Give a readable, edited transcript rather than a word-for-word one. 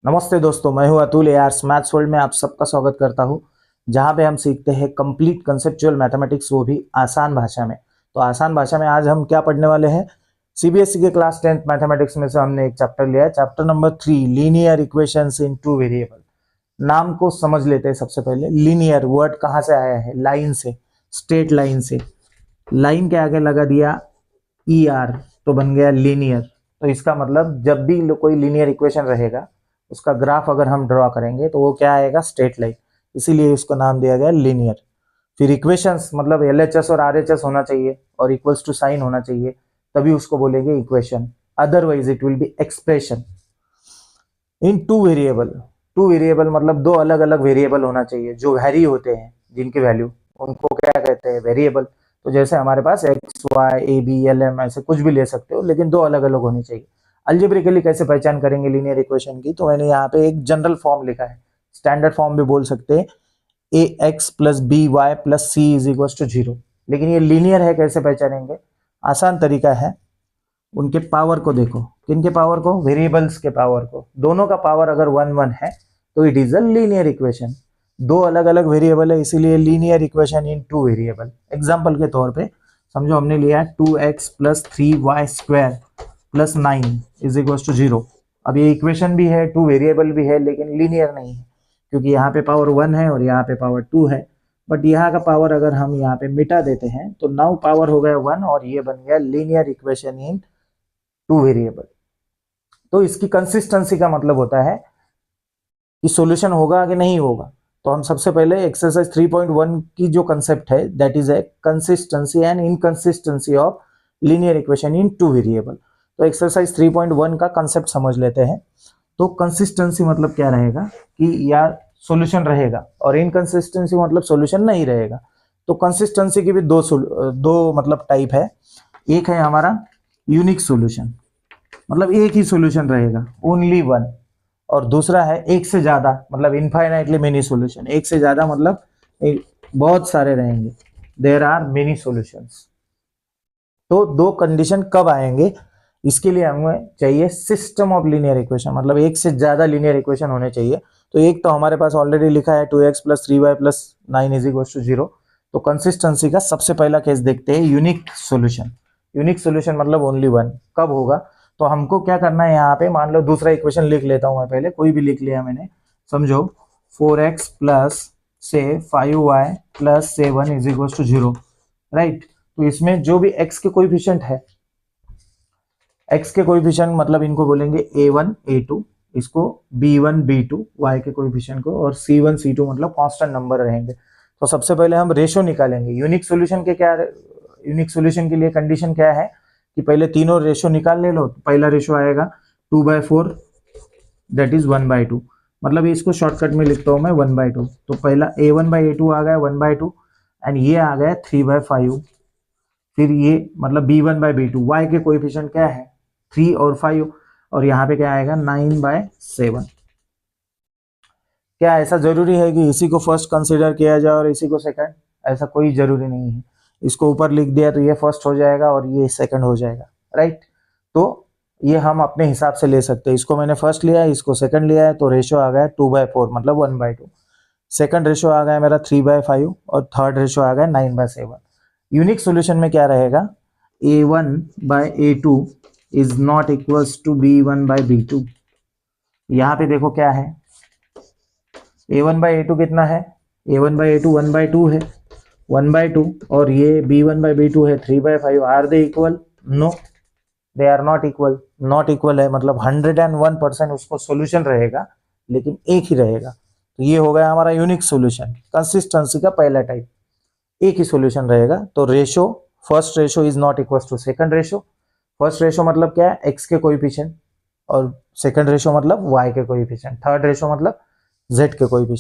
नमस्ते दोस्तों, मैं हूं अतुल। एआर्स मैथ्स वर्ल्ड में आप सबका स्वागत करता हूं, जहां पे हम सीखते हैं कंप्लीट कंसेप्चुअल मैथमेटिक्स, वो भी आसान भाषा में। तो आसान भाषा में आज हम क्या पढ़ने वाले हैं? सीबीएसई के क्लास 10th मैथमेटिक्स में से हमने एक चैप्टर लिया है, चैप्टर नंबर 3, लीनियर इक्वेशंस इन टू वेरिएबल। नाम को समझ लेते हैं। सबसे पहले लीनियर वर्ड कहाँ से आया है? लाइन से, स्ट्रेट लाइन से। लाइन के आगे लगा दिया ER तो बन गया लीनियर। तो इसका मतलब जब भी कोई लीनियर इक्वेशन रहेगा, उसका ग्राफ अगर हम ड्रॉ करेंगे तो वो क्या आएगा? Straight line. इसीलिए इसको नाम दिया गया लीनियर। फिर इक्वेशंस मतलब LHS और RHS होना चाहिए और इक्वल्स टू साइन होना चाहिए, तभी उसको बोलेंगे equation. Otherwise it will be expression in two variable. Two variable मतलब दो अलग अलग वेरिएबल होना चाहिए जो वैरी होते हैं, जिनकी वैल्यू, उनको क्या कहते हैं? वेरिएबल। तो जैसे हमारे पास X Y A B L M ऐसे कुछ भी ले सकते हो, लेकिन दो अलग अलग होनी चाहिए। अलजेब्रिकली कैसे पहचान करेंगे लीनियर इक्वेशन की? तो मैंने यहाँ पे एक जनरल फॉर्म लिखा है, स्टैंडर्ड फॉर्म भी बोल सकते हैं, ax plus B Y plus C is equal to 0। लेकिन ये लीनियर है, कैसे पहचानेंगे? आसान तरीका है, उनके पावर को देखो। किनके पावर को? वेरिएबल्स के पावर को। दोनों का पावर अगर 1 1 है तो it is a linear equation. दो अलग अलग वेरिएबल है, इसीलिए linear equation in two variable. Example के तौर पे समझो, हमने लिया है 2x plus 3y square plus 9 is equal to 0। अब ये इक्वेशन भी है, टू वेरिएबल भी है, लेकिन लीनियर नहीं है, क्योंकि यहाँ पे पावर 1 है और यहाँ पे पावर 2 है। बट यहाँ का पावर अगर हम यहाँ पे मिटा देते हैं तो नाउ पावर हो गया 1 और ये बन गया linear equation in two variable. तो इसकी कंसिस्टेंसी का मतलब होता है कि सॉल्यूशन होगा कि नहीं होगा। तो हम सबसे पहले एक्सरसाइज 3.1 की जो कंसेप्ट है, that is a consistency and inconsistency of linear equation in two variable. तो एक्सरसाइज 3.1 का कंसेप्ट समझ लेते हैं। तो कंसिस्टेंसी मतलब क्या रहेगा कि या सॉल्यूशन रहेगा, और इनकंसिस्टेंसी मतलब सॉल्यूशन नहीं रहेगा। तो कंसिस्टेंसी की भी दो मतलब टाइप है। एक है हमारा यूनिक सॉल्यूशन, मतलब एक ही सॉल्यूशन रहेगा, ओनली वन। और दूसरा है एक से ज्यादा, मतलब इनफाइनाइटली मेनी सॉल्यूशन। एक से ज्यादा मतलब बहुत सारे रहेंगे, देयर आर मेनी सॉल्यूशंस। तो दो कंडीशन कब आएंगे, इसके लिए हमें चाहिए सिस्टम ऑफ लीनियर इक्वेशन, मतलब एक से ज्यादा लीनियर इक्वेशन होने चाहिए। तो एक तो हमारे पास ऑलरेडी लिखा है 2x plus 3y plus 9 is equal to 0। तो कंसिस्टेंसी का सबसे पहला केस देखते हैं, यूनिक सॉल्यूशन। यूनिक सॉल्यूशन मतलब ओनली वन। कब होगा? तो हमको क्या करना है, यहाँ पे मान लो दूसरा इक्वेशन लिख लेता हूं मैं, पहले कोई भी लिख लिया मैंने। समझो 4x प्लस से 5y plus 7 is equal to 0, right. तो इसमें जो भी x के कोएफिशिएंट है, x के कोएफिशिएंट मतलब इनको बोलेंगे a1 a2, इसको b1 b2 y के कोएफिशिएंट को, और c1 c2 मतलब कांस्टेंट नंबर रहेंगे। तो सबसे पहले हम रेशो निकालेंगे। यूनिक सॉल्यूशन के क्या, यूनिक सॉल्यूशन के लिए कंडीशन क्या है कि पहले तीनों रेशो निकाल ले लो। पहला रेशो आएगा 2/4, दैट इज 1/2। मतलब इसको शॉर्टकट में लिखता हूं मैं 1/2। तो पहला a1/a2 आ गया 1/2, एंड ये आ गया 3/5। फिर ये मतलब b1/b2, y के कोएफिशिएंट क्या है? 3 और 5, और यहाँ पे क्या आएगा? 9/7। क्या ऐसा जरूरी है कि इसी को फर्स्ट कंसिडर किया जाए और इसी को सेकंड? ऐसा कोई जरूरी नहीं है। इसको ऊपर लिख दिया तो ये फर्स्ट हो जाएगा और ये सेकंड हो जाएगा, राइट। तो ये हम अपने हिसाब से ले सकते हैं। इसको मैंने फर्स्ट लिया है, इसको सेकंड लिया है, तो रेशो आ गया 2/4 मतलब 1/2। सेकंड रेशो आ गया मेरा 3/5 और थर्ड रेशो आ गया 9/7। यूनिक सॉल्यूशन में क्या रहेगा? a1/a2 is not equals to b1/b2। यहाँ पे देखो क्या है, a1/a2 कितना है? a1/a2 1/2 है, 1/2, और ये b1/b2 है 3/5। Are they equal? No, they are not equal. Not equal है मतलब 101% उसको सॉल्यूशन रहेगा, लेकिन एक ही रहेगा। तो ये हो गया हमारा यूनिक सॉल्यूशन। कंसिस्टेंसी का पहला टाइप, एक ही सॉल्यूशन रहेगा। तो ratio, first ratio is not equal to second ratio. First ratio मतलब क्या है? एक्स के कोएफिशिएंट, और सेकंड रेशो मतलब वाई के कोएफिशिएंट, थर्ड रेशो मतलब जेड के कोएफिशिएंट।